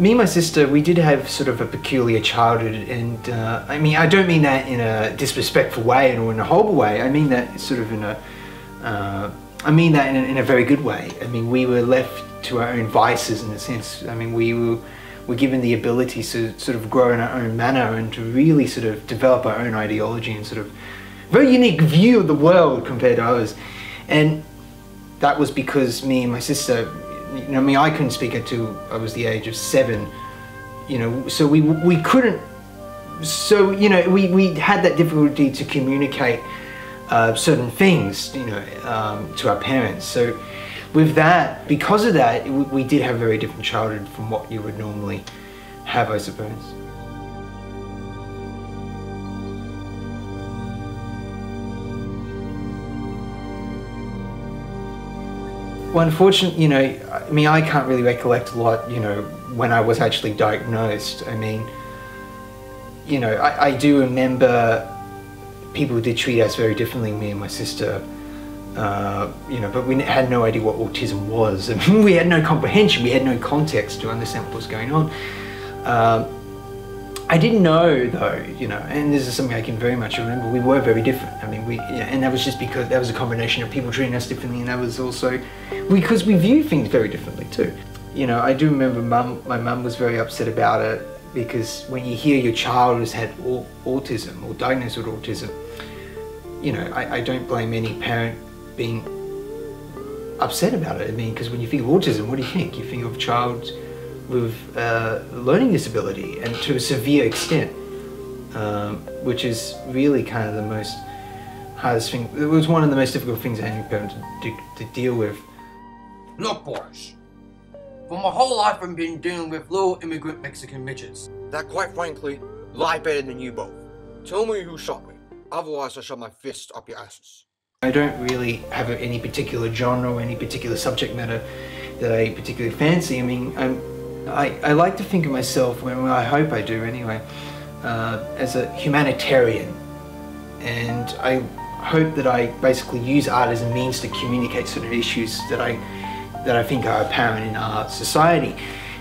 Me and my sister, we did have sort of a peculiar childhood, and I mean, I don't mean that in a disrespectful way or in a horrible way. I mean that sort of in a, I mean that in a very good way. I mean, we were left to our own vices in a sense. I mean, we were given the ability to sort of grow in our own manner and to really sort of develop our own ideology and sort of very unique view of the world compared to others. And that was because me and my sister, you know, I mean, I couldn't speak until I was the age of 7, you know, so we couldn't, so, you know, we had that difficulty to communicate certain things, you know, to our parents. So with that, because of that, we did have a very different childhood from what you would normally have, I suppose. Well, unfortunately, you know, I mean, I can't really recollect a lot, you know, when I was actually diagnosed. I mean, you know, I do remember people did treat us very differently, me and my sister, you know, but we had no idea what autism was. I mean, we had no comprehension, we had no context to understand what was going on. I didn't know though, you know, and this is something I can very much remember, we were very different. I mean, and that was just because that was a combination of people treating us differently, and that was also because we view things very differently too. You know, I do remember my mum was very upset about it, because when you hear your child has had autism or diagnosed with autism, you know, I don't blame any parent being upset about it. I mean, because when you think of autism, what do you think? You think of a child with learning disability, and to a severe extent, which is really kind of the most hardest thing. It was one of the most difficult things that any parent to deal with. Look, boys, for my whole life I've been dealing with little immigrant Mexican midgets that, quite frankly, lie better than you both. Tell me who shot me, otherwise I shove my fist up your asses. I don't really have any particular genre or any particular subject matter that I particularly fancy. I mean, I like to think of myself, well, I hope I do anyway, as a humanitarian, and I hope that I basically use art as a means to communicate certain issues that I think are apparent in our society.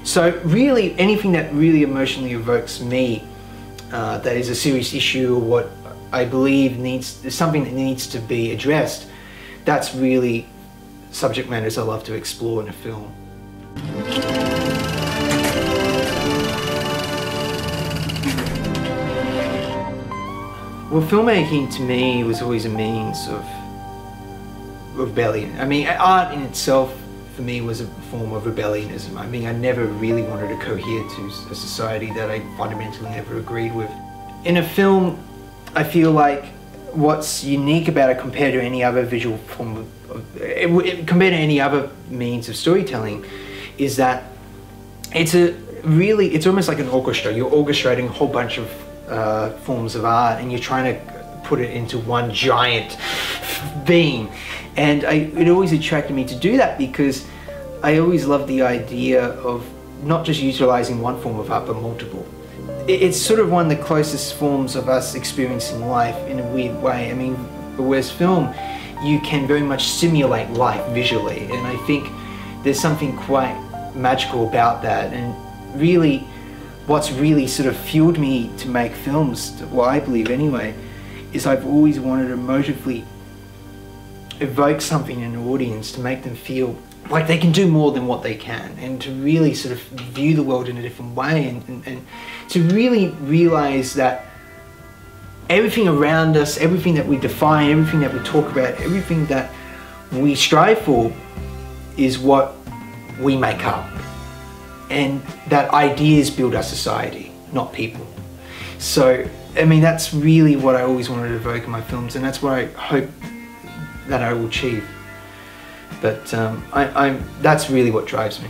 So really, anything that really emotionally evokes me, that is a serious issue, or what I believe is something that needs to be addressed, that's really subject matters I love to explore in a film. Well, filmmaking to me was always a means of rebellion. I mean, art in itself for me was a form of rebellionism. I mean, I never really wanted to cohere to a society that I fundamentally never agreed with. In a film, I feel like what's unique about it compared to any other visual form compared to any other means of storytelling, is that it's almost like an orchestra. You're orchestrating a whole bunch of forms of art, and you're trying to put it into one giant beam. And it always attracted me to do that, because I always loved the idea of not just utilizing one form of art, but multiple. It's sort of one of the closest forms of us experiencing life in a weird way. I mean, whereas film, you can very much simulate life visually, and I think there's something quite magical about that. And really, what's really sort of fueled me to make films, well, I believe anyway, is I've always wanted to emotively evoke something in an audience to make them feel like they can do more than what they can, and to really sort of view the world in a different way, and to really realize that everything around us, everything that we define, everything that we talk about, everything that we strive for is what we make up, and that ideas build our society, not people. So, I mean, that's really what I always wanted to evoke in my films, and that's what I hope that I will achieve. But that's really what drives me.